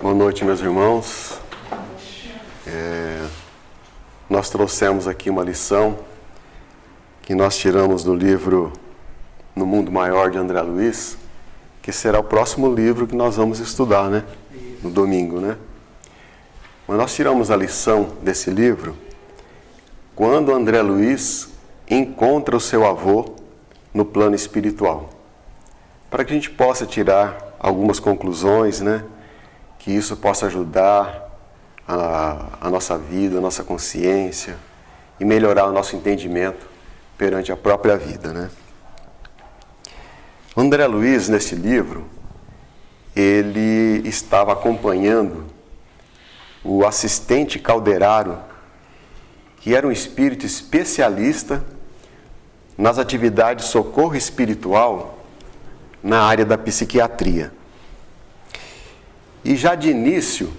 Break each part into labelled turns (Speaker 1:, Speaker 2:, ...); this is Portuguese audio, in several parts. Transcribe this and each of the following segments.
Speaker 1: Boa noite, meus irmãos. Nós trouxemos aqui uma lição que nós tiramos do livro No Mundo Maior, de André Luiz, que será o próximo livro que nós vamos estudar, né? No domingo, né? Mas nós tiramos a lição desse livro quando André Luiz encontra o seu avô no plano espiritual, para que a gente possa tirar algumas conclusões, né? Que isso possa ajudar a nossa vida, a nossa consciência e melhorar o nosso entendimento perante a própria vida, né? André Luiz, nesse livro, ele estava acompanhando o assistente Calderaro, que era um espírito especialista nas atividades de socorro espiritual na área da psiquiatria. E já de início,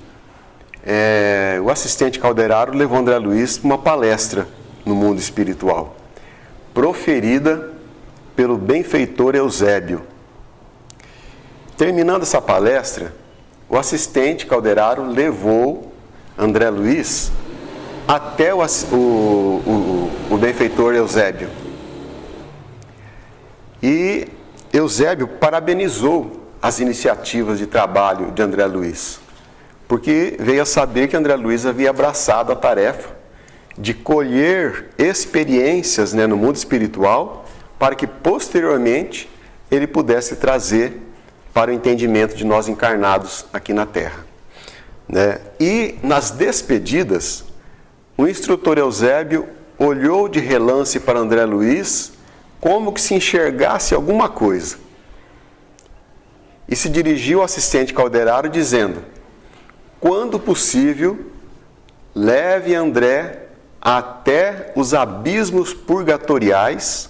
Speaker 1: o assistente Calderaro levou André Luiz para uma palestra no mundo espiritual, proferida pelo benfeitor Eusébio. Terminando essa palestra, o assistente Calderaro levou André Luiz até o benfeitor Eusébio. E Eusébio parabenizou as iniciativas de trabalho de André Luiz, porque veio a saber que André Luiz havia abraçado a tarefa de colher experiências, né, no mundo espiritual, para que posteriormente ele pudesse trazer para o entendimento de nós encarnados aqui na Terra, né? E nas despedidas, o instrutor Eusébio olhou de relance para André Luiz como que se enxergasse alguma coisa, e se dirigiu ao assistente Calderaro dizendo: quando possível, leve André até os abismos purgatoriais,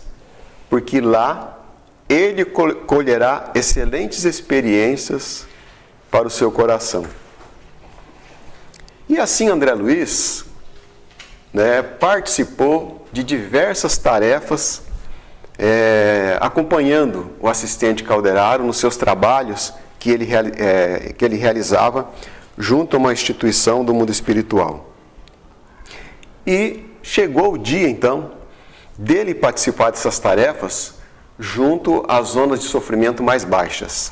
Speaker 1: porque lá ele colherá excelentes experiências para o seu coração. E assim André Luiz, né, participou de diversas tarefas, acompanhando o assistente Calderaro nos seus trabalhos que ele realizava junto a uma instituição do mundo espiritual. E chegou o dia, então, dele participar dessas tarefas junto às zonas de sofrimento mais baixas.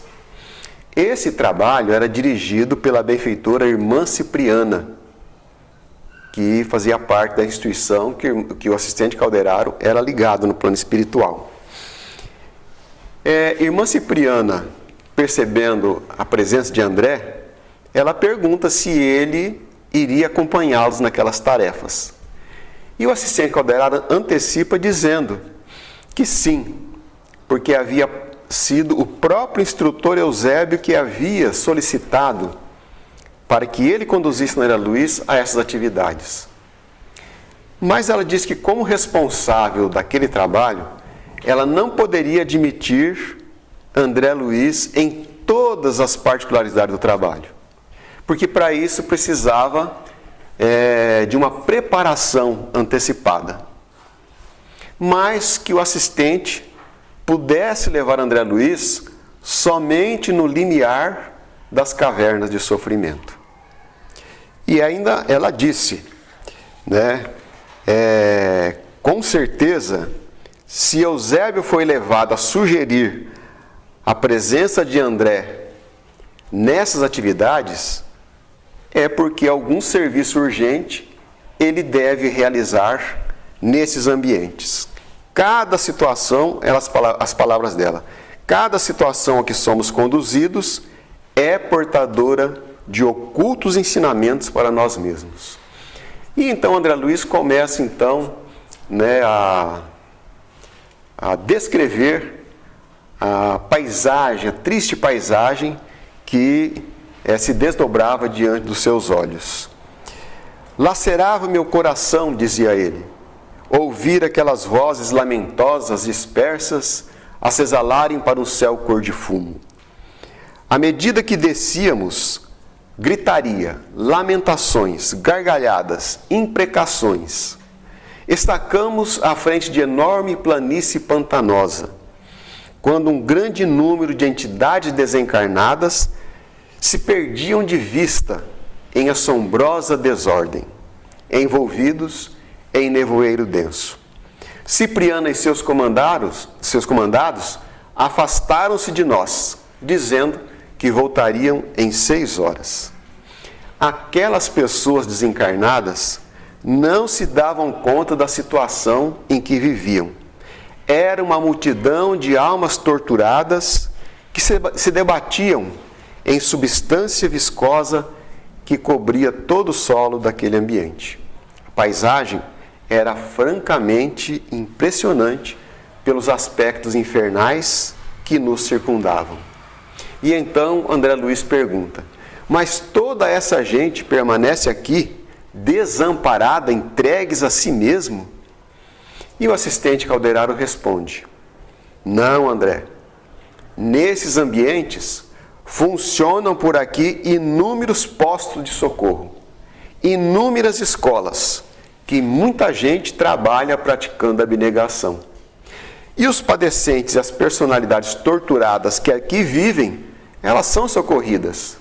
Speaker 1: Esse trabalho era dirigido pela benfeitora Irmã Cipriana, que fazia parte da instituição que o assistente Calderaro era ligado no plano espiritual. Irmã Cipriana, percebendo a presença de André, ela pergunta se ele iria acompanhá-los naquelas tarefas. E o assistente Calderaro antecipa dizendo que sim, porque havia sido o próprio instrutor Eusébio que havia solicitado para que ele conduzisse André Luiz a essas atividades. Mas ela diz que, como responsável daquele trabalho, ela não poderia admitir André Luiz em todas as particularidades do trabalho, porque para isso precisava de uma preparação antecipada. Mas que o assistente pudesse levar André Luiz somente no limiar das cavernas de sofrimento. E ainda ela disse, né, com certeza, se Eusébio foi levado a sugerir a presença de André nessas atividades, é porque algum serviço urgente ele deve realizar nesses ambientes. Cada situação, as palavras dela, cada situação a que somos conduzidos é portadora de ocultos ensinamentos para nós mesmos. E então André Luiz começa então, né, a descrever a paisagem, a triste paisagem que se desdobrava diante dos seus olhos. Lacerava meu coração, dizia ele, ouvir aquelas vozes lamentosas dispersas a se exalarem para um céu cor de fumo. À medida que descíamos, gritaria, lamentações, gargalhadas, imprecações. Estacamos à frente de enorme planície pantanosa, quando um grande número de entidades desencarnadas se perdiam de vista em assombrosa desordem, envolvidos em nevoeiro denso. Cipriano e seus comandados afastaram-se de nós, dizendo que voltariam em 6 horas. Aquelas pessoas desencarnadas não se davam conta da situação em que viviam. Era uma multidão de almas torturadas que se debatiam em substância viscosa que cobria todo o solo daquele ambiente. A paisagem era francamente impressionante pelos aspectos infernais que nos circundavam. E então André Luiz pergunta: mas toda essa gente permanece aqui, desamparada, entregues a si mesmo? E o assistente Calderaro responde: não, André. Nesses ambientes funcionam por aqui inúmeros postos de socorro, inúmeras escolas, que muita gente trabalha praticando abnegação. E os padecentes e as personalidades torturadas que aqui vivem, elas são socorridas,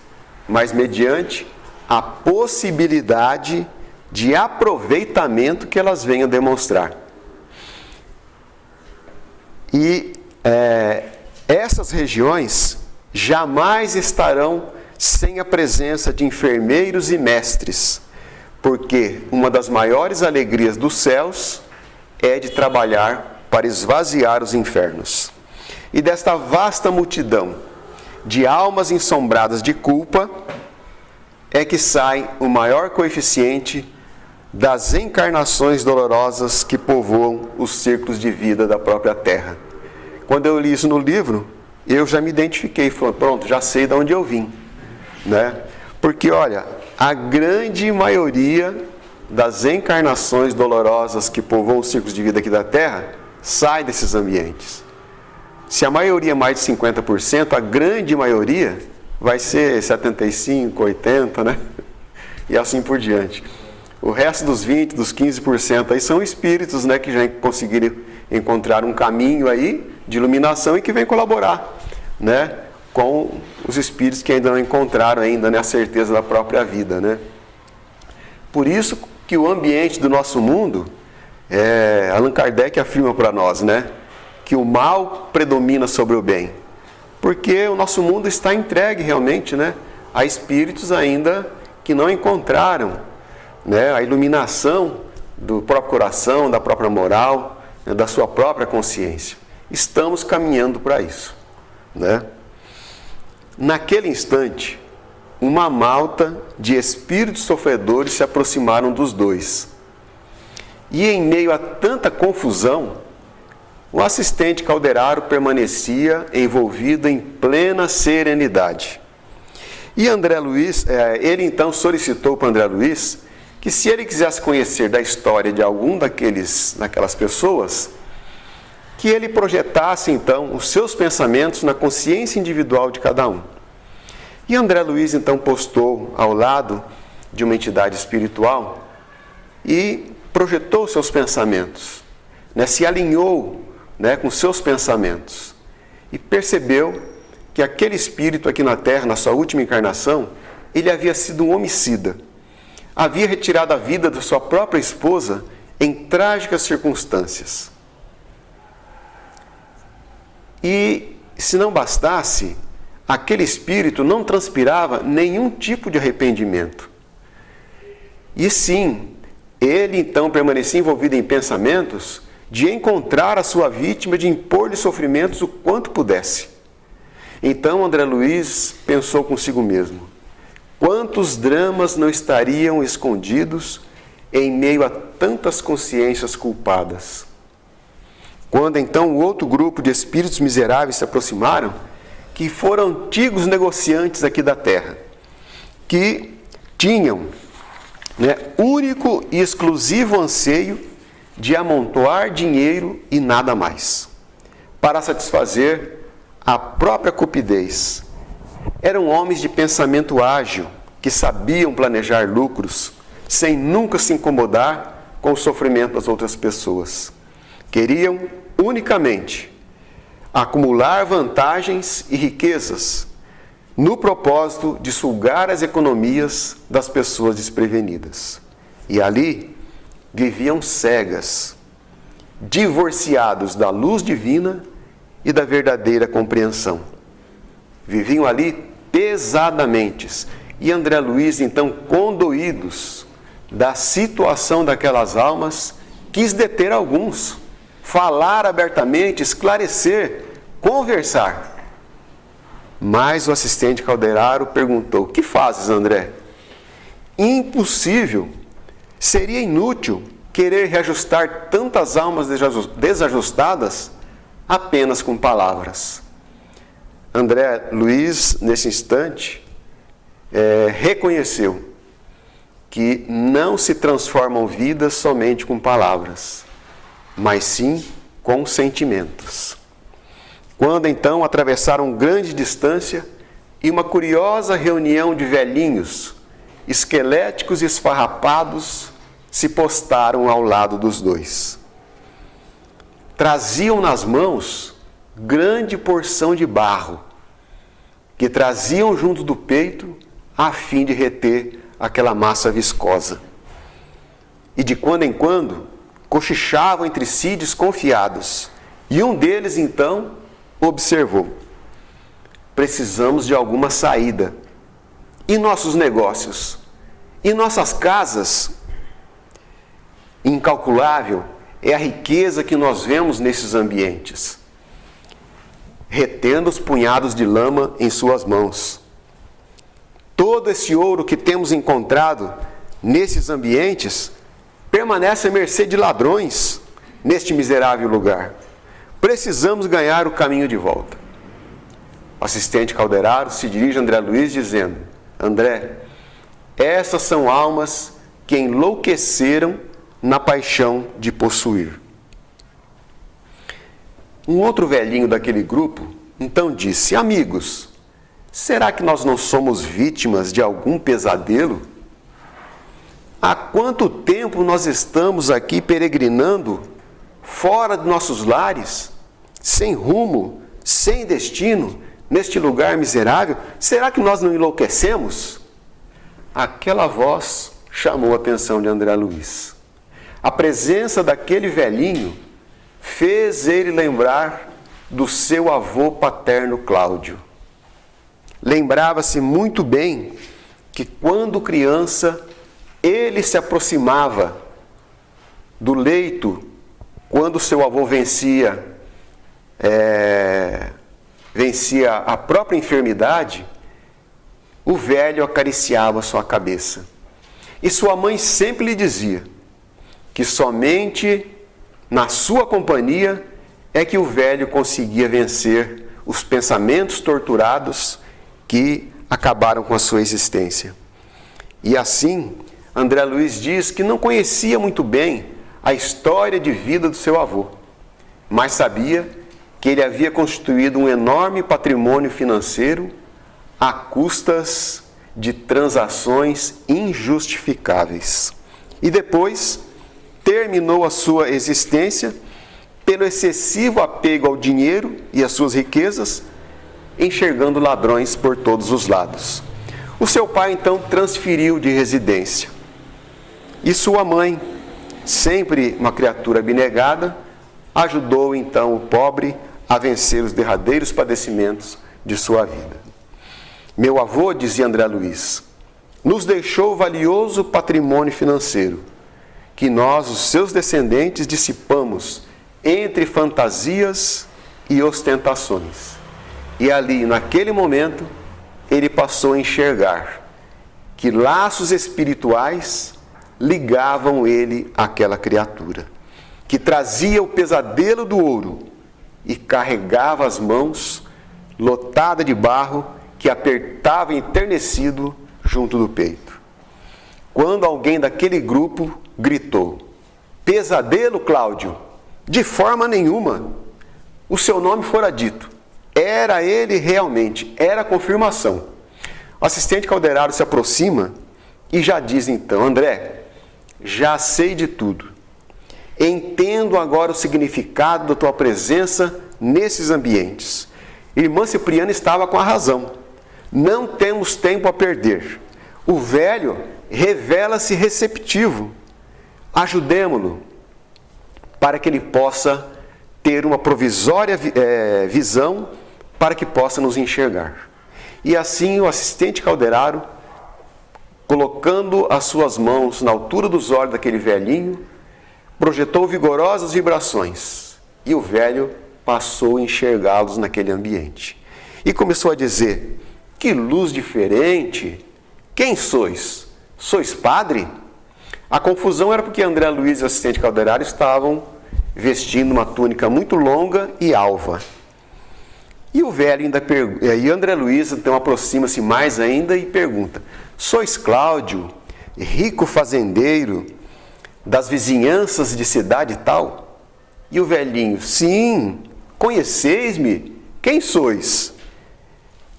Speaker 1: mas mediante a possibilidade de aproveitamento que elas venham demonstrar. E essas regiões jamais estarão sem a presença de enfermeiros e mestres, porque uma das maiores alegrias dos céus é de trabalhar para esvaziar os infernos. E desta vasta multidão de almas ensombradas de culpa é que sai o maior coeficiente das encarnações dolorosas que povoam os círculos de vida da própria Terra. Quando eu li isso no livro, eu já me identifiquei, falando, pronto, já sei de onde eu vim, né? Porque, olha, a grande maioria das encarnações dolorosas que povoam os círculos de vida aqui da Terra sai desses ambientes. Se a maioria é mais de 50%, a grande maioria vai ser 75%, 80%, né? E assim por diante. O resto dos 20%, dos 15% aí são espíritos, né, que já conseguiram encontrar um caminho aí de iluminação e que vem colaborar, né, com os espíritos que ainda não encontraram ainda, né, a certeza da própria vida, né? Por isso que o ambiente do nosso mundo, Allan Kardec afirma para nós, né, que o mal predomina sobre o bem, porque o nosso mundo está entregue realmente, né, a espíritos ainda que não encontraram, né, a iluminação do próprio coração, da própria moral, né, da sua própria consciência. Estamos caminhando para isso, né? Naquele instante, uma malta de espíritos sofredores se aproximaram dos dois. E em meio a tanta confusão, o assistente Calderaro permanecia envolvido em plena serenidade. E André Luiz, ele então solicitou para André Luiz que, se ele quisesse conhecer da história de algum daquelas pessoas, que ele projetasse então os seus pensamentos na consciência individual de cada um. E André Luiz então postou ao lado de uma entidade espiritual e projetou seus pensamentos, né, se alinhou, né, com seus pensamentos e percebeu que aquele espírito aqui na Terra, na sua última encarnação, ele havia sido um homicida. Havia retirado a vida da sua própria esposa em trágicas circunstâncias. E, se não bastasse, aquele espírito não transpirava nenhum tipo de arrependimento. E sim, ele então permanecia envolvido em pensamentos de encontrar a sua vítima, de impor-lhe sofrimentos o quanto pudesse. Então André Luiz pensou consigo mesmo: quantos dramas não estariam escondidos em meio a tantas consciências culpadas? Quando então o outro grupo de espíritos miseráveis se aproximaram, que foram antigos negociantes aqui da Terra, que tinham, né, único e exclusivo anseio de amontoar dinheiro e nada mais, para satisfazer a própria cupidez. Eram homens de pensamento ágil, que sabiam planejar lucros, sem nunca se incomodar com o sofrimento das outras pessoas. Queriam unicamente acumular vantagens e riquezas, no propósito de sugar as economias das pessoas desprevenidas. E ali viviam cegas, divorciados da luz divina e da verdadeira compreensão. Viviam ali pesadamente. E André Luiz, então, condoídos da situação daquelas almas, quis deter alguns, falar abertamente, esclarecer, conversar. Mas o assistente Calderaro perguntou: "Que fazes, André?" Impossível, seria inútil querer reajustar tantas almas desajustadas apenas com palavras. André Luiz, nesse instante, reconheceu que não se transformam vidas somente com palavras, mas sim com sentimentos. Quando então atravessaram grande distância e uma curiosa reunião de velhinhos, esqueléticos e esfarrapados, se postaram ao lado dos dois. Traziam nas mãos grande porção de barro, que traziam junto do peito a fim de reter aquela massa viscosa. E de quando em quando cochichavam entre si desconfiados. E um deles então observou: "Precisamos de alguma saída. E nossos negócios? E nossas casas? Incalculável é a riqueza que nós vemos nesses ambientes." Retendo os punhados de lama em suas mãos. Todo esse ouro que temos encontrado nesses ambientes permanece à mercê de ladrões neste miserável lugar. Precisamos ganhar o caminho de volta. O assistente Calderaro se dirige a André Luiz dizendo: "André, essas são almas que enlouqueceram na paixão de possuir." Um outro velhinho daquele grupo então disse: "Amigos, será que nós não somos vítimas de algum pesadelo? Há quanto tempo nós estamos aqui peregrinando fora de nossos lares, sem rumo, sem destino, neste lugar miserável? Será que nós não enlouquecemos?" Aquela voz chamou a atenção de André Luiz. A presença daquele velhinho fez ele lembrar do seu avô paterno Cláudio. Lembrava-se muito bem que quando criança ele se aproximava do leito quando seu avô vencia a própria enfermidade. O velho acariciava sua cabeça. E sua mãe sempre lhe dizia que somente na sua companhia é que o velho conseguia vencer os pensamentos torturados que acabaram com a sua existência. E assim, André Luiz diz que não conhecia muito bem a história de vida do seu avô, mas sabia que ele havia constituído um enorme patrimônio financeiro a custas de transações injustificáveis. E depois terminou a sua existência pelo excessivo apego ao dinheiro e às suas riquezas, enxergando ladrões por todos os lados. O seu pai então transferiu de residência. E sua mãe, sempre uma criatura abnegada, ajudou então o pobre a vencer os derradeiros padecimentos de sua vida. "Meu avô", dizia André Luiz, "nos deixou valioso patrimônio financeiro, que nós, os seus descendentes, dissipamos entre fantasias e ostentações." E ali, naquele momento, ele passou a enxergar que laços espirituais ligavam ele àquela criatura, que trazia o pesadelo do ouro e carregava as mãos lotada de barro que apertava enternecido junto do peito. Quando alguém daquele grupo gritou: "Pesadelo, Cláudio?" De forma nenhuma. O seu nome fora dito. Era ele realmente, era a confirmação. O assistente Calderaro se aproxima e já diz então: "André, já sei de tudo. Entendo agora o significado da tua presença nesses ambientes." Irmã Cipriana estava com a razão. Não temos tempo a perder. O velho revela-se receptivo. Ajudemo-lo para que ele possa ter uma provisória visão para que possa nos enxergar. E assim o assistente calderaro, colocando as suas mãos na altura dos olhos daquele velhinho, projetou vigorosas vibrações e o velho passou a enxergá-los naquele ambiente. E começou a dizer: que luz diferente! Quem sois? Sois padre? A confusão era porque André Luiz e o assistente calderaro estavam vestindo uma túnica muito longa e alva. E o velho ainda pergunta, e aí André Luiz então aproxima-se mais ainda e pergunta: sois Cláudio, rico fazendeiro das vizinhanças de cidade tal? E o velhinho: sim, conheceis-me? Quem sois?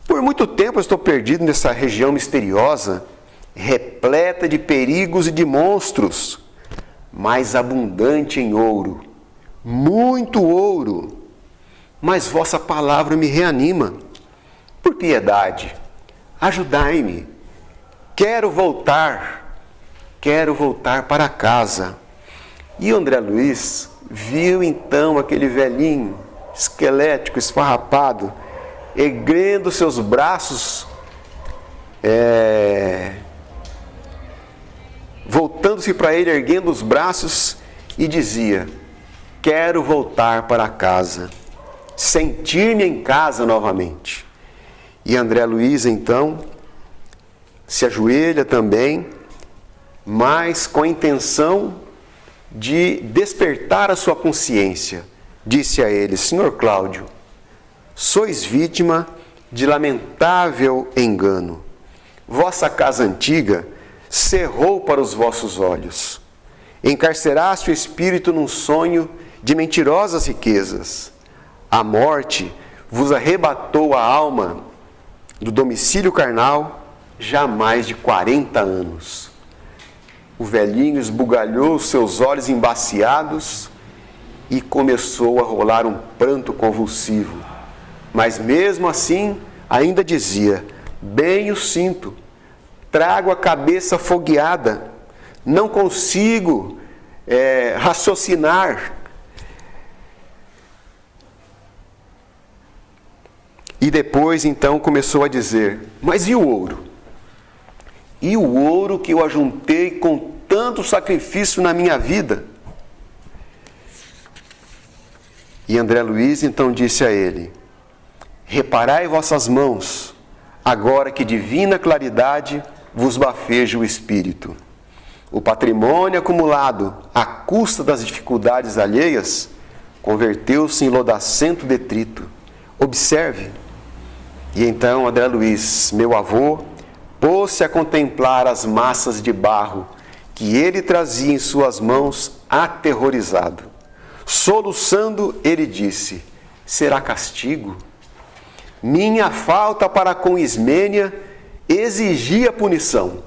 Speaker 1: Por muito tempo eu estou perdido nessa região misteriosa, repleta de perigos e de monstros, mas abundante em ouro, muito ouro. Mas vossa palavra me reanima. Por piedade, ajudai-me. Quero voltar para casa. E André Luiz viu então aquele velhinho, esquelético, esfarrapado, erguendo seus braços, voltando-se para ele, erguendo os braços, e dizia: quero voltar para casa, sentir-me em casa novamente. E André Luiz então se ajoelha também, mas com a intenção de despertar a sua consciência. Disse a ele: Senhor Cláudio, sois vítima de lamentável engano. Vossa casa antiga cerrou para os vossos olhos. Encarceraste o espírito num sonho de mentirosas riquezas. A morte vos arrebatou a alma do domicílio carnal já há mais de 40 anos. O velhinho esbugalhou os seus olhos embaciados e começou a rolar um pranto convulsivo. Mas mesmo assim, ainda dizia: bem o sinto, trago a cabeça fogueada, não consigo raciocinar. E depois então começou a dizer: mas e o ouro? E o ouro que eu ajuntei com tanto sacrifício na minha vida? E André Luiz então disse a ele: reparai vossas mãos, agora que divina claridade vos bafeja o espírito. O patrimônio acumulado à custa das dificuldades alheias converteu-se em lodacento detrito. Observe. E então André Luiz, meu avô, pôs-se a contemplar as massas de barro que ele trazia em suas mãos, aterrorizado. Soluçando, ele disse: será castigo? Minha falta para com Ismênia exigia punição.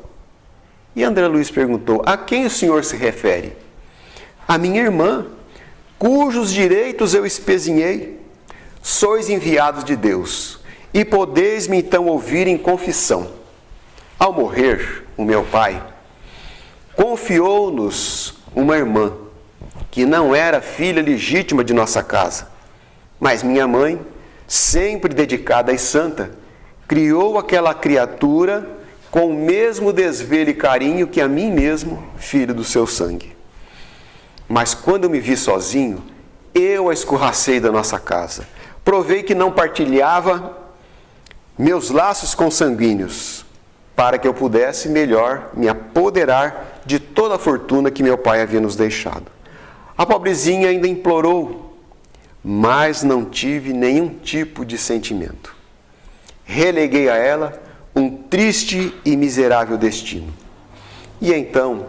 Speaker 1: E André Luiz perguntou: a quem o senhor se refere? A minha irmã, cujos direitos eu espezinhei. Sois enviados de Deus, e podeis-me então ouvir em confissão. Ao morrer, o meu pai confiou-nos uma irmã, que não era filha legítima de nossa casa, mas minha mãe, sempre dedicada e santa, criou aquela criatura com o mesmo desvelo e carinho que a mim mesmo, filho do seu sangue. Mas quando eu me vi sozinho, eu a escorracei da nossa casa. Provei que não partilhava meus laços consanguíneos, para que eu pudesse melhor me apoderar de toda a fortuna que meu pai havia nos deixado. A pobrezinha ainda implorou, mas não tive nenhum tipo de sentimento. Releguei a ela um triste e miserável destino. E então,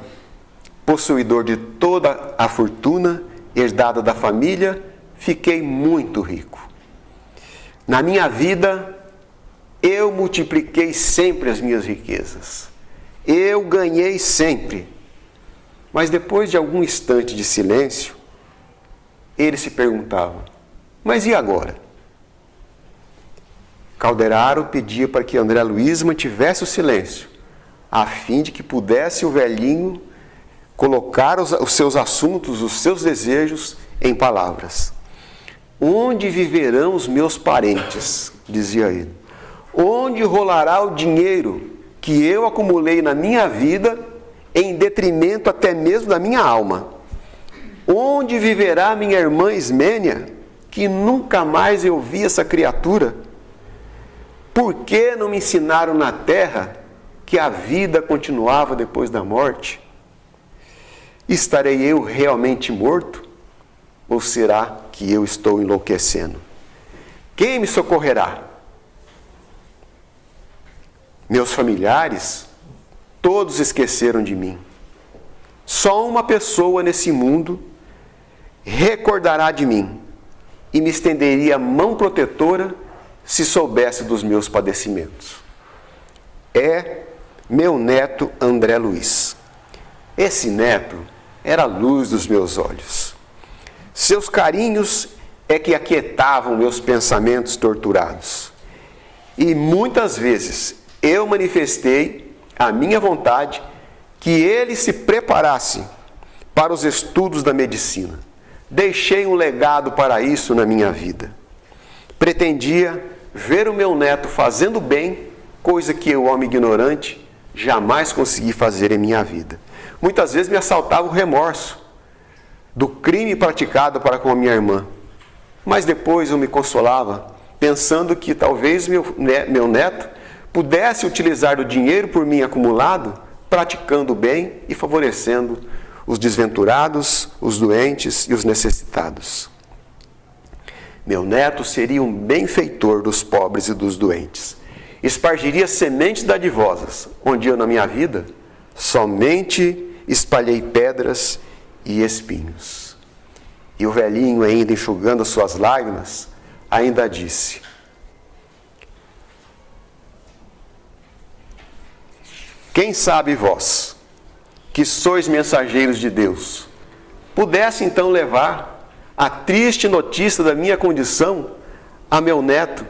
Speaker 1: possuidor de toda a fortuna herdada da família, fiquei muito rico. Na minha vida, eu multipliquei sempre as minhas riquezas. Eu ganhei sempre. Mas depois de algum instante de silêncio, ele se perguntava: mas e agora? Calderaro pedia para que André Luiz mantivesse o silêncio, a fim de que pudesse o velhinho colocar os seus assuntos, os seus desejos em palavras. Onde viverão os meus parentes? Dizia ele. Onde rolará o dinheiro que eu acumulei na minha vida, em detrimento até mesmo da minha alma? Onde viverá minha irmã Ismênia, que nunca mais eu vi essa criatura? Por que não me ensinaram na terra que a vida continuava depois da morte? Estarei eu realmente morto? Ou será que eu estou enlouquecendo? Quem me socorrerá? Meus familiares, todos esqueceram de mim. Só uma pessoa nesse mundo recordará de mim e me estenderia a mão protetora se soubesse dos meus padecimentos. É meu neto André Luiz. Esse neto era a luz dos meus olhos. Seus carinhos é que aquietavam meus pensamentos torturados. E muitas vezes eu manifestei a minha vontade que ele se preparasse para os estudos da medicina. Deixei um legado para isso na minha vida. Pretendia ver o meu neto fazendo bem, coisa que eu, homem ignorante, jamais consegui fazer em minha vida. Muitas vezes me assaltava o remorso do crime praticado para com a minha irmã. Mas depois eu me consolava, pensando que talvez meu neto pudesse utilizar o dinheiro por mim acumulado, praticando o bem e favorecendo os desventurados, os doentes e os necessitados. Meu neto seria um benfeitor dos pobres e dos doentes. Espargiria sementes dadivosas, onde eu, na minha vida, somente espalhei pedras e espinhos. E o velhinho, ainda enxugando as suas lágrimas, ainda disse: quem sabe vós, que sois mensageiros de Deus, pudesse então levar a triste notícia da minha condição a meu neto?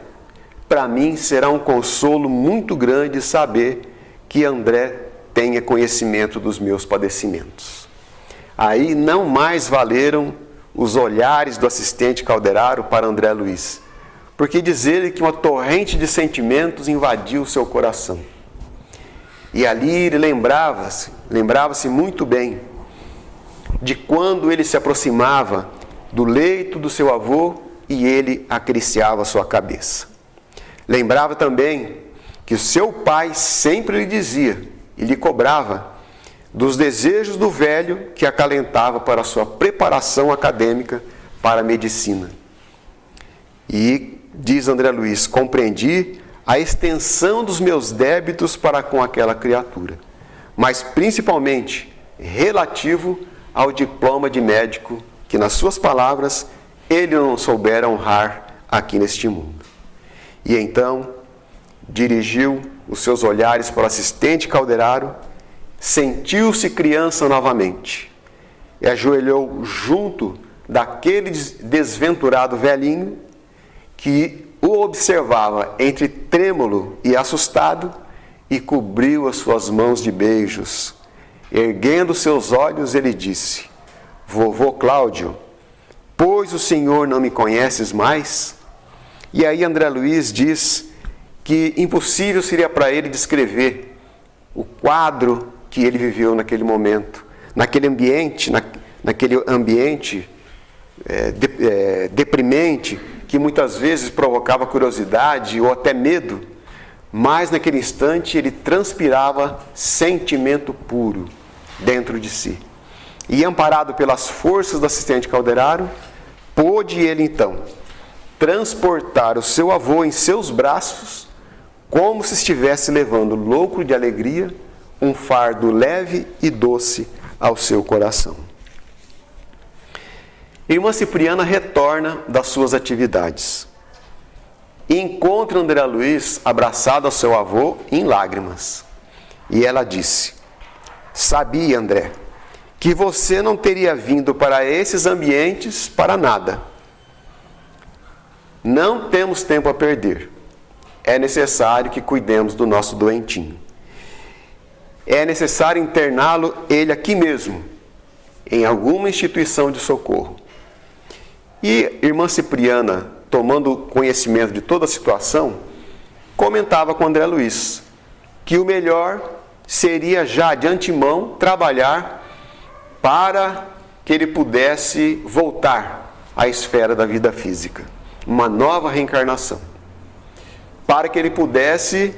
Speaker 1: Para mim será um consolo muito grande saber que André tenha conhecimento dos meus padecimentos. Aí não mais valeram os olhares do assistente Calderaro para André Luiz, porque dizer que uma torrente de sentimentos invadiu o seu coração. E ali ele lembrava-se muito bem de quando ele se aproximava do leito do seu avô e ele acariciava sua cabeça. Lembrava também que o seu pai sempre lhe dizia e lhe cobrava dos desejos do velho que acalentava para a sua preparação acadêmica para a medicina. E, diz André Luiz, compreendi a extensão dos meus débitos para com aquela criatura, mas principalmente relativo ao diploma de médico que, nas suas palavras, ele não soubera honrar aqui neste mundo. E então dirigiu os seus olhares para o assistente Calderaro, sentiu-se criança novamente e ajoelhou junto daquele desventurado velhinho que o observava entre trêmulo e assustado e cobriu as suas mãos de beijos. Erguendo seus olhos, ele disse: vovô Cláudio, pois o senhor não me conheces mais? E aí André Luiz diz que impossível seria para ele descrever o quadro que ele viveu naquele momento, naquele ambiente deprimente, que muitas vezes provocava curiosidade ou até medo, mas naquele instante ele transpirava sentimento puro dentro de si. E amparado pelas forças do assistente Calderaro, pôde ele então transportar o seu avô em seus braços, como se estivesse levando, louco de alegria, um fardo leve e doce ao seu coração. Irmã Cipriana retorna das suas atividades e encontra André Luiz abraçado ao seu avô em lágrimas. E ela disse: sabia, André, que você não teria vindo para esses ambientes para nada. Não temos tempo a perder. é necessário que cuidemos do nosso doentinho. É necessário interná-lo ele aqui mesmo, em alguma instituição de socorro. E irmã Cipriana, tomando conhecimento de toda a situação, comentava com André Luiz que o melhor seria já de antemão trabalhar para que ele pudesse voltar à esfera da vida física, uma nova reencarnação, para que ele pudesse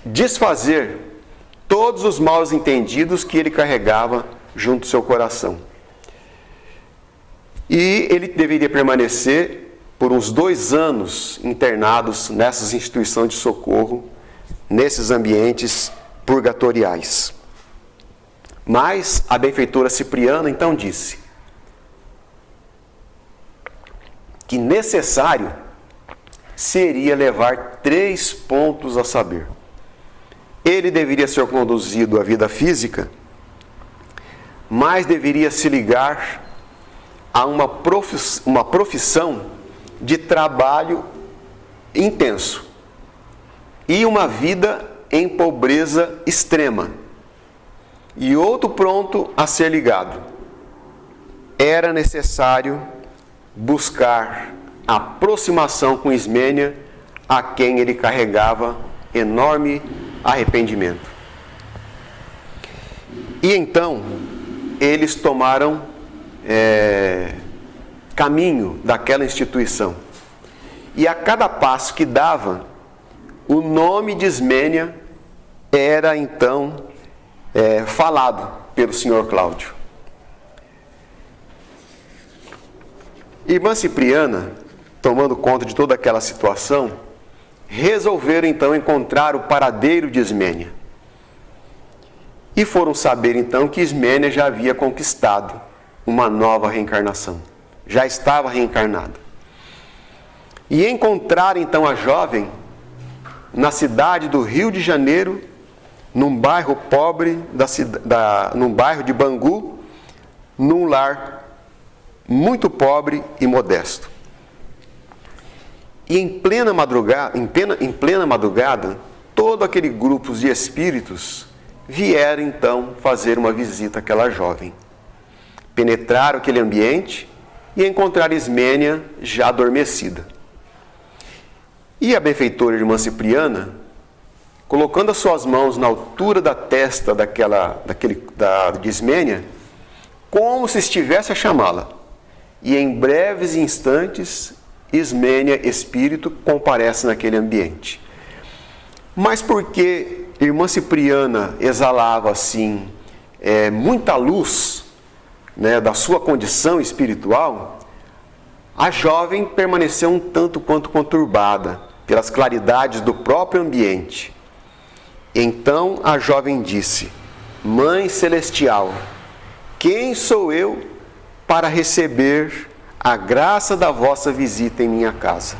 Speaker 1: desfazer todos os maus entendidos que ele carregava junto ao seu coração. E ele deveria permanecer por uns 2 anos internados nessas instituições de socorro, nesses ambientes purgatoriais. Mas a benfeitora Cipriana então disse que necessário seria levar 3 pontos a saber. Ele deveria ser conduzido à vida física, mas deveria se ligar a uma profissão de trabalho intenso e uma vida em pobreza extrema. E outro ponto a ser ligado: era necessário buscar aproximação com Ismênia, a quem ele carregava enorme arrependimento. E então eles tomaram caminho daquela instituição. E a cada passo que dava, o nome de Ismênia era então falado pelo senhor Cláudio. Irmã Cipriana, tomando conta de toda aquela situação, resolveram então encontrar o paradeiro de Ismênia. E foram saber então que Ismênia já havia conquistado uma nova reencarnação. Já estava reencarnada. E encontraram então a jovem na cidade do Rio de Janeiro, num bairro pobre, num bairro de Bangu, num lar muito pobre e modesto. E em plena madrugada, todo aquele grupo de espíritos vieram então fazer uma visita àquela jovem. Penetraram aquele ambiente e encontraram Ismênia já adormecida. E a benfeitora irmã Cipriana, colocando as suas mãos na altura da testa de Ismênia, como se estivesse a chamá-la. E em breves instantes, Ismênia, espírito, comparece naquele ambiente. Mas porque irmã Cipriana exalava assim muita luz, da sua condição espiritual, a jovem permaneceu um tanto quanto conturbada pelas claridades do próprio ambiente. Então a jovem disse: Mãe Celestial, quem sou eu para receber a graça da vossa visita em minha casa?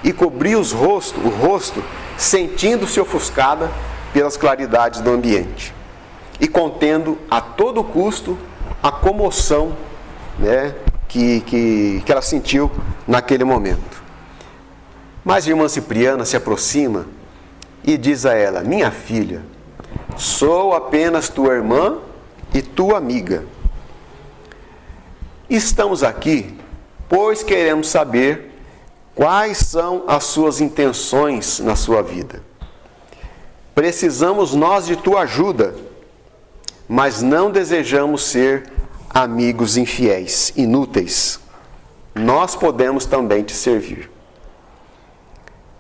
Speaker 1: E cobriu o rosto, sentindo-se ofuscada pelas claridades do ambiente e contendo a todo custo a comoção que ela sentiu naquele momento. Mas a irmã Cipriana se aproxima e diz a ela: Minha filha, sou apenas tua irmã e tua amiga. Estamos aqui, pois queremos saber quais são as suas intenções na sua vida. Precisamos nós de tua ajuda, mas não desejamos ser amigos infiéis, inúteis. Nós podemos também te servir.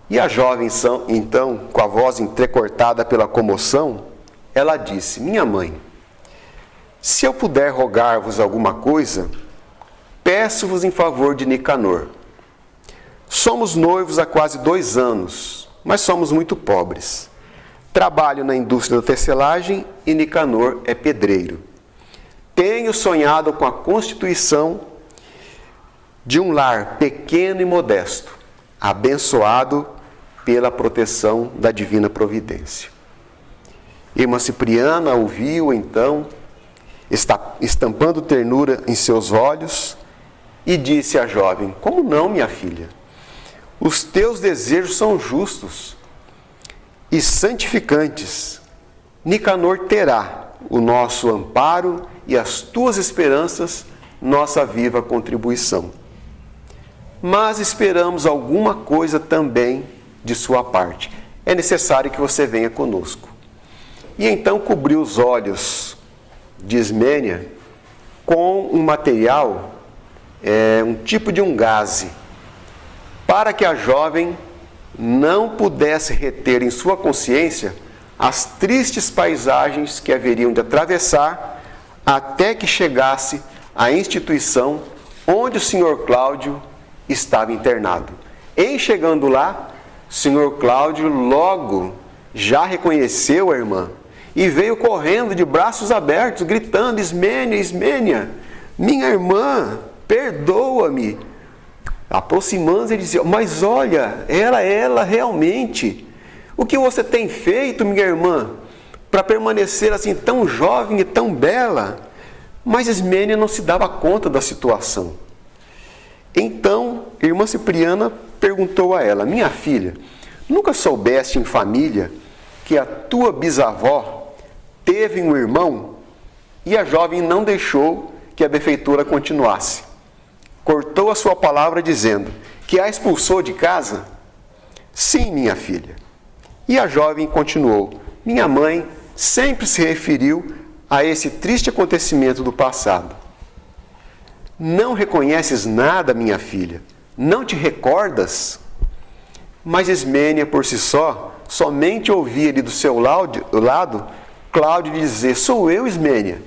Speaker 1: E a jovem, então, com a voz entrecortada pela comoção, ela disse: Minha mãe, se eu puder rogar-vos alguma coisa, peço-vos em favor de Nicanor. Somos noivos há quase 2 anos, mas somos muito pobres. Trabalho na indústria da tecelagem e Nicanor é pedreiro. Tenho sonhado com a constituição de um lar pequeno e modesto, abençoado pela proteção da divina providência. Irmã Cipriana ouviu então, estampando ternura em seus olhos, e disse à jovem: Como não, minha filha? os teus desejos são justos e santificantes. Nicanor terá o nosso amparo e as tuas esperanças, nossa viva contribuição. Mas esperamos alguma coisa também de sua parte. É necessário que você venha conosco. E então cobriu os olhos de Ismênia com um material, um tipo de um gaze, para que a jovem não pudesse reter em sua consciência as tristes paisagens que haveriam de atravessar até que chegasse à instituição onde o Sr. Cláudio estava internado. Em chegando lá, o Sr. Cláudio logo já reconheceu a irmã e veio correndo de braços abertos, gritando: Ismênia, Ismênia, minha irmã, perdoa-me. Aproximando-se, ele dizia: mas olha, era ela realmente. O que você tem feito, minha irmã, para permanecer assim tão jovem e tão bela? Mas Ismênia não se dava conta da situação. Então, irmã Cipriana perguntou a ela: minha filha, nunca soubeste em família que a tua bisavó teve um irmão? E a jovem não deixou que a benfeitora continuasse. Cortou a sua palavra dizendo: que a expulsou de casa? Sim, minha filha. E a jovem continuou: minha mãe sempre se referiu a esse triste acontecimento do passado. Não reconheces nada, minha filha? Não te recordas? Mas Ismênia, por si só, somente ouvia ali do seu lado Cláudio dizer: sou eu, Ismênia,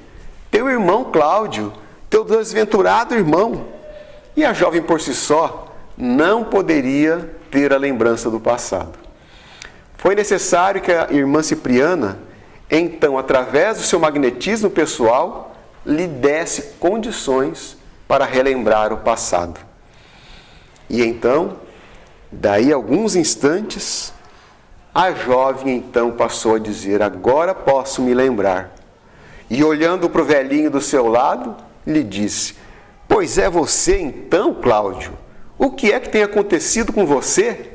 Speaker 1: teu irmão Cláudio, teu desventurado irmão. E a jovem por si só não poderia ter a lembrança do passado. Foi necessário que a irmã Cipriana, então, através do seu magnetismo pessoal, lhe desse condições para relembrar o passado. E então, daí a alguns instantes, a jovem então passou a dizer: agora posso me lembrar. E olhando para o velhinho do seu lado, lhe disse: pois é você então, Cláudio? O que é que tem acontecido com você?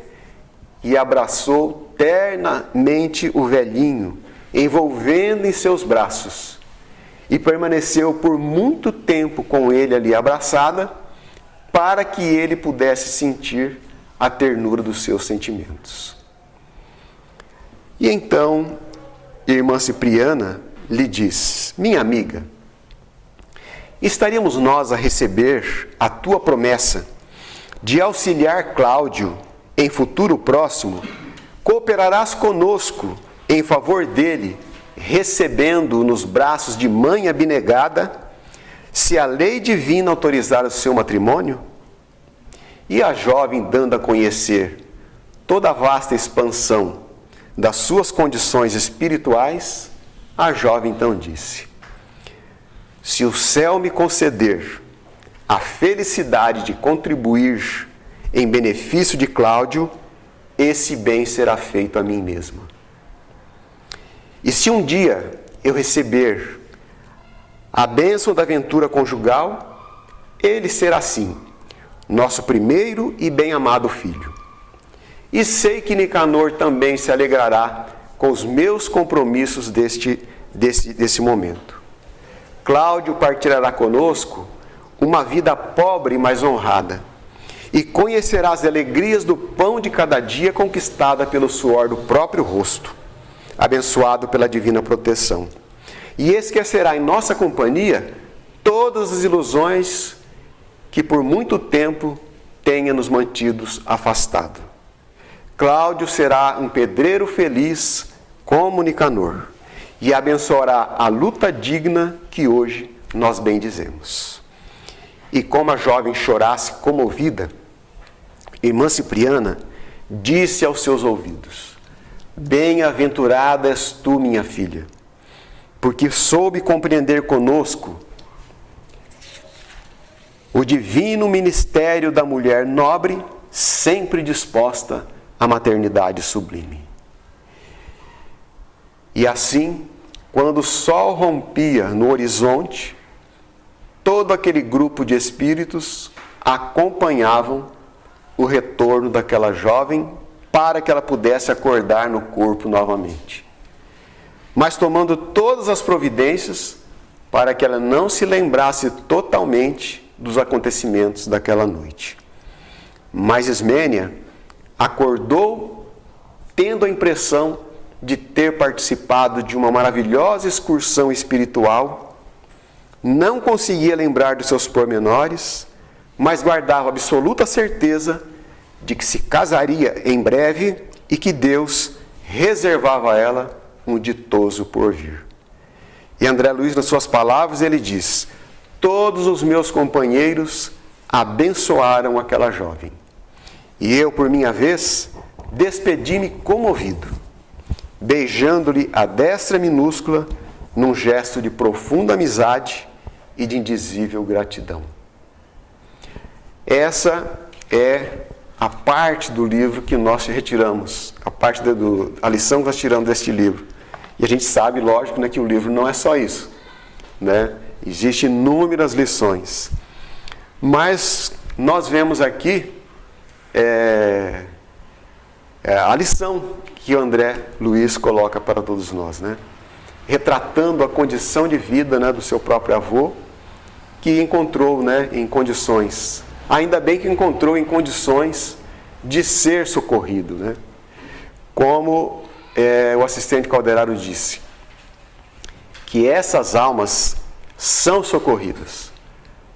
Speaker 1: E abraçou ternamente o velhinho, envolvendo em seus braços. E permaneceu por muito tempo com ele ali abraçada, para que ele pudesse sentir a ternura dos seus sentimentos. E então, irmã Cipriana lhe diz: minha amiga, estaríamos nós a receber a tua promessa de auxiliar Cláudio em futuro próximo? Cooperarás conosco em favor dele, recebendo-o nos braços de mãe abnegada, se a lei divina autorizar o seu matrimônio? E a jovem, dando a conhecer toda a vasta expansão das suas condições espirituais, a jovem então disse: se o céu me conceder a felicidade de contribuir em benefício de Cláudio, esse bem será feito a mim mesma. E se um dia eu receber a bênção da aventura conjugal, ele será sim nosso primeiro e bem-amado filho. E sei que Nicanor também se alegrará com os meus compromissos desse momento. Cláudio partirá conosco uma vida pobre, mas honrada, e conhecerá as alegrias do pão de cada dia conquistada pelo suor do próprio rosto, abençoado pela divina proteção. E esquecerá em nossa companhia todas as ilusões que por muito tempo tenha nos mantidos afastados. Cláudio será um pedreiro feliz como Nicanor, e abençoará a luta digna que hoje nós bendizemos. E como a jovem chorasse comovida, irmã Cipriana disse aos seus ouvidos: bem-aventurada és tu, minha filha, porque soube compreender conosco o divino ministério da mulher nobre, sempre disposta à maternidade sublime. E assim, quando o sol rompia no horizonte, todo aquele grupo de espíritos acompanhavam o retorno daquela jovem para que ela pudesse acordar no corpo novamente. Mas tomando todas as providências para que ela não se lembrasse totalmente dos acontecimentos daquela noite. Mas Ismênia acordou tendo a impressão de ter participado de uma maravilhosa excursão espiritual, não conseguia lembrar dos seus pormenores, mas guardava absoluta certeza de que se casaria em breve e que Deus reservava a ela um ditoso porvir. E André Luiz, nas suas palavras, ele diz: todos os meus companheiros abençoaram aquela jovem. E eu, por minha vez, despedi-me comovido, beijando-lhe a destra minúscula num gesto de profunda amizade e de indizível gratidão. Essa é a parte do livro que nós retiramos, a lição que nós tiramos deste livro. E a gente sabe, lógico, né, que o livro não é só isso, né? Existem inúmeras lições. Mas nós vemos aqui a lição que o André Luiz coloca para todos nós, né? Retratando a condição de vida, né, do seu próprio avô, que encontrou, né, em condições, ainda bem que encontrou em condições de ser socorrido, né? Como o assistente Calderaro disse, que essas almas são socorridas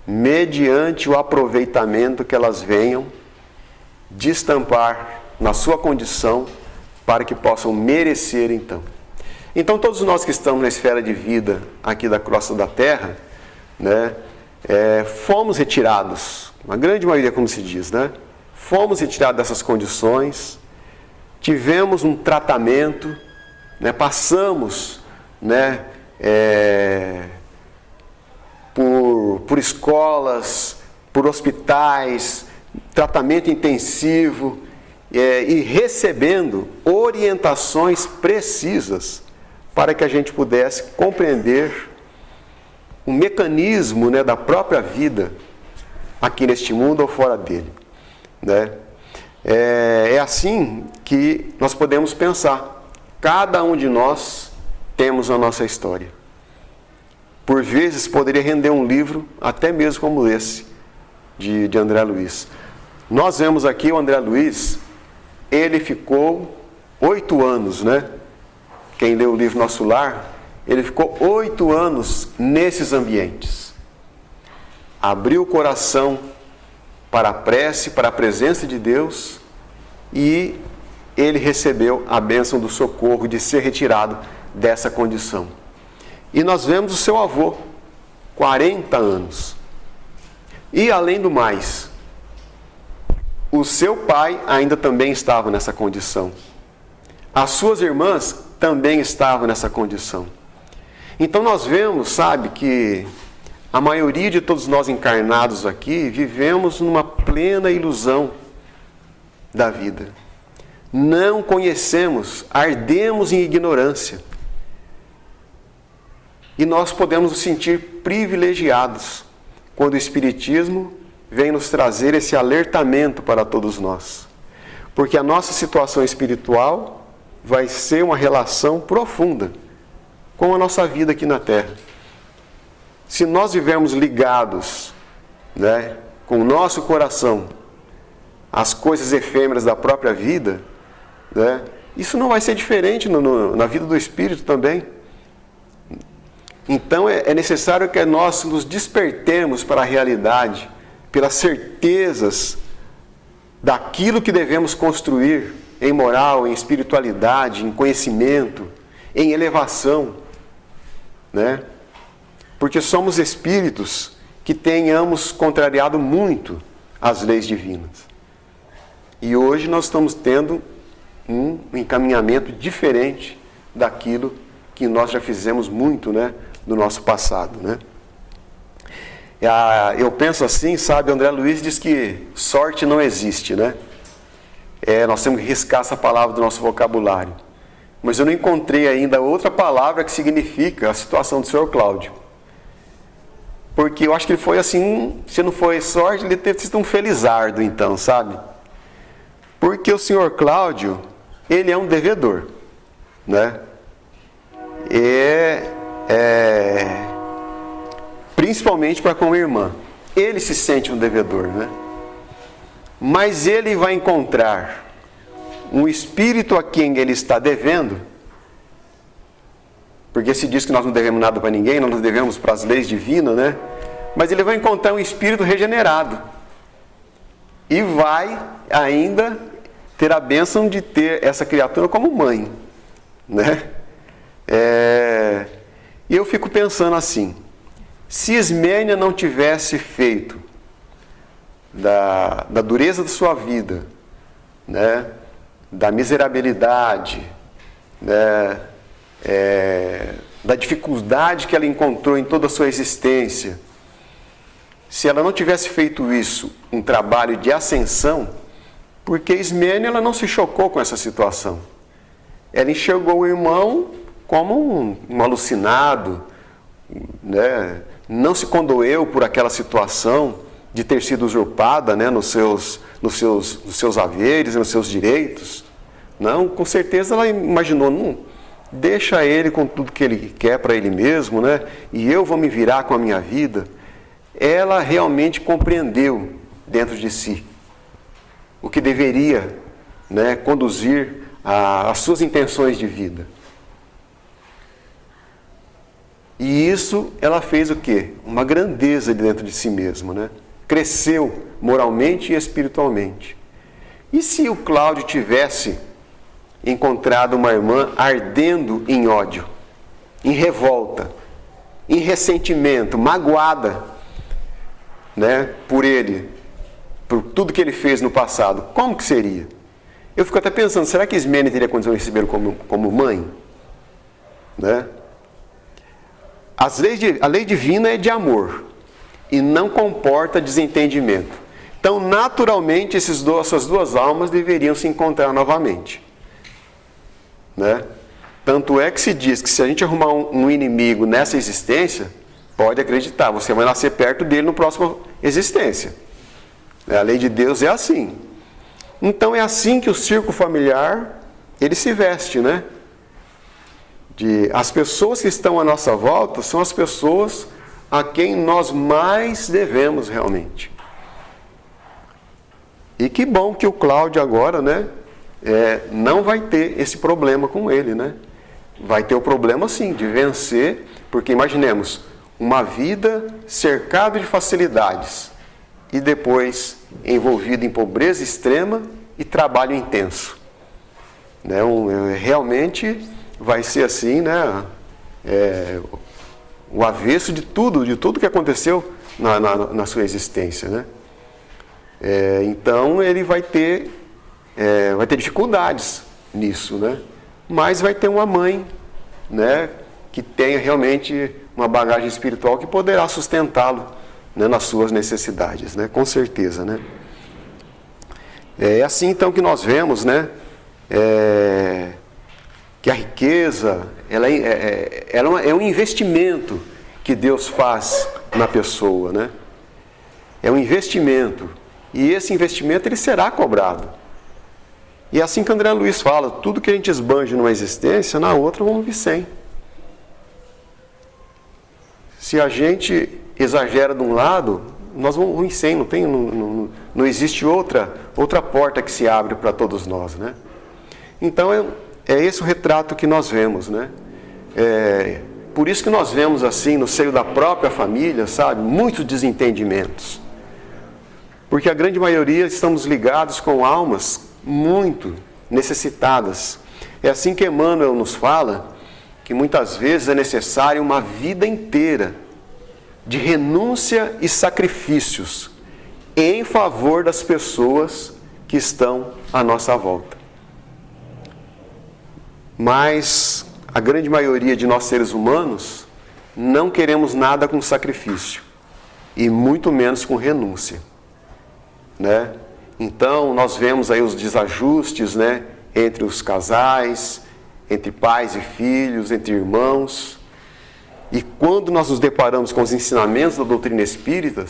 Speaker 1: mediante o aproveitamento que elas venham de estampar na sua condição para que possam merecer então. Então todos nós que estamos na esfera de vida aqui da crosta da terra, né, fomos retirados, a grande maioria, como se diz, né, fomos retirados dessas condições, tivemos um tratamento, né, passamos, né, por escolas, por hospitais, tratamento intensivo, e recebendo orientações precisas para que a gente pudesse compreender o mecanismo, né, da própria aqui neste mundo ou fora dele, né? É assim que nós podemos pensar. Cada um de nós temos a nossa história. Por vezes poderia render um livro, até mesmo como esse, de André Luiz. Nós vemos aqui o André Luiz, ele ficou 8 anos, né? Quem lê o livro Nosso Lar, ele ficou 8 anos nesses ambientes. Abriu o coração para a prece, para a presença de Deus, e ele recebeu a bênção do socorro de ser retirado dessa condição. E nós vemos o seu avô, 40 anos. E além do mais, o seu pai ainda também estava nessa condição. As suas irmãs também estavam nessa condição. Então nós vemos, sabe, que a maioria de todos nós encarnados aqui vivemos numa plena ilusão da vida. Não conhecemos, ardemos em ignorância. E nós podemos nos sentir privilegiados quando o Espiritismo vem nos trazer esse alertamento para todos nós. Porque a nossa situação espiritual vai ser uma relação profunda com a nossa vida aqui na Terra. Se nós vivermos ligados, né, com o nosso coração às coisas efêmeras da própria vida, né, isso não vai ser diferente na vida do Espírito também. Então é necessário que nós nos despertemos para a realidade, pelas certezas daquilo que devemos construir em moral, em espiritualidade, em conhecimento, em elevação, né? Porque somos espíritos que tenhamos contrariado muito as leis divinas. E hoje nós estamos tendo um encaminhamento diferente daquilo que nós já fizemos muito, né, do nosso passado, né? Eu penso assim, sabe, André Luiz diz que sorte não existe, né? Nós temos que riscar essa palavra do nosso vocabulário. Mas eu não encontrei ainda outra palavra que significa a situação do senhor Cláudio. Porque eu acho que ele foi assim, se não foi sorte, ele teve sido um felizardo então, sabe? Porque o senhor Cláudio, ele é um devedor, né? Principalmente para com a irmã. Ele se sente um devedor, né? Mas ele vai encontrar um espírito a quem ele está devendo, porque se diz que nós não devemos nada para ninguém, nós não devemos para as leis divinas, né? Mas ele vai encontrar um espírito regenerado e vai ainda ter a bênção de ter essa criatura como mãe, né? E eu fico pensando assim, se Ismênia não tivesse feito da dureza de sua vida, né, da miserabilidade, né, da dificuldade que ela encontrou em toda a sua existência, se ela não tivesse feito isso, um trabalho de ascensão, porque Ismênia ela não se chocou com essa situação. Ela enxergou o irmão como um alucinado, né, não se condoeu por aquela situação de ter sido usurpada, né, nos seus haveres, nos seus direitos. Não, com certeza ela imaginou, não, deixa ele com tudo que ele quer para ele mesmo, né, e eu vou me virar com a minha vida. Ela realmente compreendeu dentro de si o que deveria, né, conduzir as suas intenções de vida. E isso ela fez o quê? Uma grandeza dentro de si mesma, né? Cresceu moralmente e espiritualmente. E se o Cláudio tivesse encontrado uma irmã ardendo em ódio, em revolta, em ressentimento, magoada, né, por ele, por tudo que ele fez no passado, como que seria? Eu fico até pensando, será que Ismênia teria condição de receber como mãe? Né? A lei divina é de amor e não comporta desentendimento. Então, naturalmente, essas duas almas deveriam se encontrar novamente. Né? Tanto é que se diz que se a gente arrumar um inimigo nessa existência, pode acreditar, você vai nascer perto dele na próxima existência. A lei de Deus é assim. Então, é assim que o círculo familiar, ele se veste, né? As pessoas que estão à nossa volta são as pessoas a quem nós mais devemos realmente. E que bom que o Cláudio agora, né, não vai ter esse problema com ele, né? Vai ter o problema sim de vencer, porque imaginemos, uma vida cercada de facilidades e depois envolvido em pobreza extrema e trabalho intenso. Né? Realmente vai ser assim, né? O avesso de tudo que aconteceu na sua existência, né? Então ele vai ter dificuldades nisso, né? Mas vai ter uma mãe, né, que tenha realmente uma bagagem espiritual que poderá sustentá-lo, né, nas suas necessidades, né? Com certeza, né? É assim então que nós vemos, né, que a riqueza ela é um investimento que Deus faz na pessoa, né? É um investimento e esse investimento ele será cobrado. E é assim que André Luiz fala, tudo que a gente esbanja numa existência, na outra vamos vir sem. Se a gente exagera de um lado, nós vamos vir sem, não existe outra porta que se abre para todos nós, né? Então é esse o retrato que nós vemos, né? Por isso que nós vemos assim, no seio da própria família, sabe, muitos desentendimentos. Porque a grande maioria estamos ligados com almas muito necessitadas. É assim que Emmanuel nos fala, que muitas vezes é necessária uma vida inteira de renúncia e sacrifícios em favor das pessoas que estão à nossa volta. Mas a grande maioria de nós seres humanos não queremos nada com sacrifício e muito menos com renúncia, né? Então nós vemos aí os desajustes, né, entre os casais, entre pais e filhos, entre irmãos. E quando nós nos deparamos com os ensinamentos da doutrina espírita,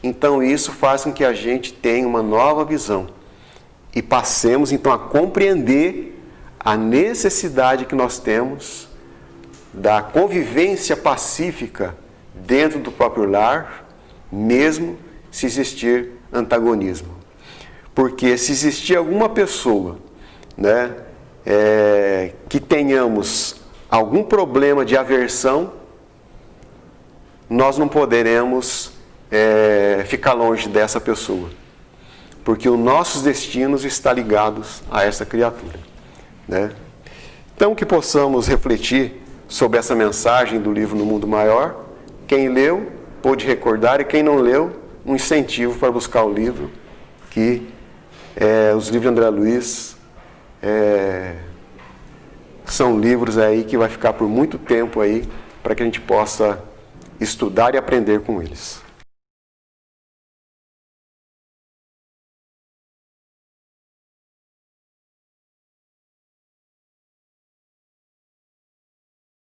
Speaker 1: então isso faz com que a gente tenha uma nova visão e passemos então a compreender a necessidade que nós temos da convivência pacífica dentro do próprio lar, mesmo se existir antagonismo. Porque se existir alguma pessoa, né, que tenhamos algum problema de aversão, nós não poderemos ficar longe dessa pessoa, porque os nossos destinos estão ligados a essa criatura, né? Então, que possamos refletir sobre essa mensagem do livro No Mundo Maior. Quem leu pôde recordar, e quem não leu, um incentivo para buscar o livro, que os livros de André Luiz são livros aí que vai ficar por muito tempo aí, para que a gente possa estudar e aprender com eles.